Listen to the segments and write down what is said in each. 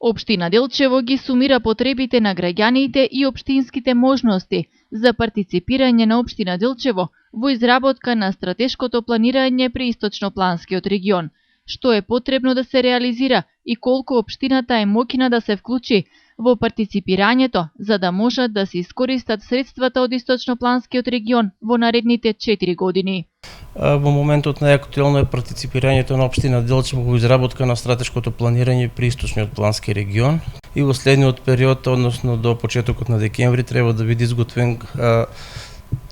Општина Делчево ги сумира потребите на граѓаните и општинските можности за партиципирање на Општина Делчево во изработка на стратешкото планирање при Источнопланскиот регион, што е потребно да се реализира и колку општината е моќна да се вклучи во партиципирањето за да можат да се искористат средствата од Источнопланскиот регион во наредните 4 години. Во моментот најактуелно е партиципирањето на општина Делчево во изработка на стратешкото планирање при Источниот плански регион и во следниот период, односно до почетокот на декември, треба да биде изготвен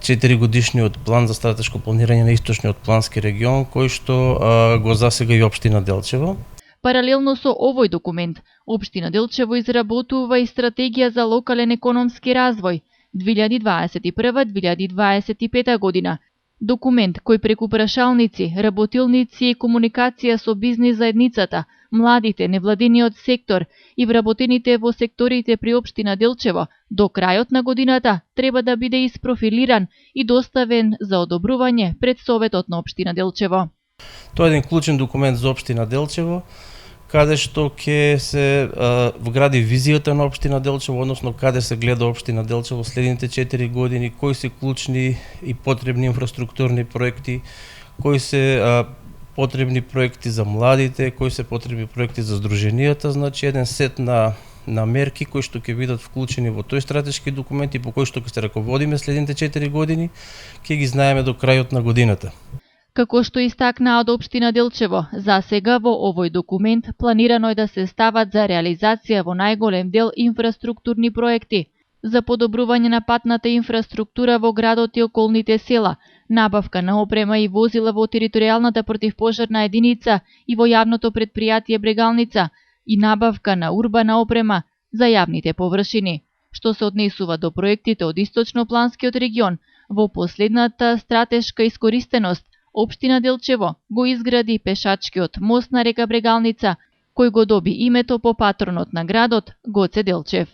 4-годишниот план за стратешко планирање на Источниот плански регион, кој што го засега и општина Делчево. Паралелно со овој документ, општина Делчево изработува и стратегија за локален економски развој 2021-2025 година. Документ кој преку прашалници, работилници и комуникација со бизнис заедницата, младите, невладиниот сектор и вработените во секторите при општина Делчево до крајот на годината треба да биде испрофилиран и доставен за одобрување пред Советот на општина Делчево. Тоа е еден клучен документ за општина Делчево, каде што ќе се вгради визијата на општина Делчево, односно каде се гледа општина Делчево следните 4 години, кои се клучни и потребни инфраструктурни проекти, кои се потребни проекти за младите, кои се потребни проекти за здруженијата, значи еден сет на мерки кои што ќе бидат вклучени во тој стратешки документ и по кој што ќе се раководиме следните 4 години, ќе ги знаеме до крајот на годината. Како што истакнаа од општина Делчево, за сега во овој документ планирано е да се стават за реализација во најголем дел инфраструктурни проекти за подобрување на патната инфраструктура во градот и околните села, набавка на опрема и возила во територијалната противпожарна единица и во јавното претпријатие Брегалница и набавка на урбана опрема за јавните површини. Што се однесува до проектите од Источнопланскиот регион, во последната стратешка искористеност општина Делчево го изгради пешачкиот мост на река Брегалница, кој го доби името по патронот на градот Гоце Делчев.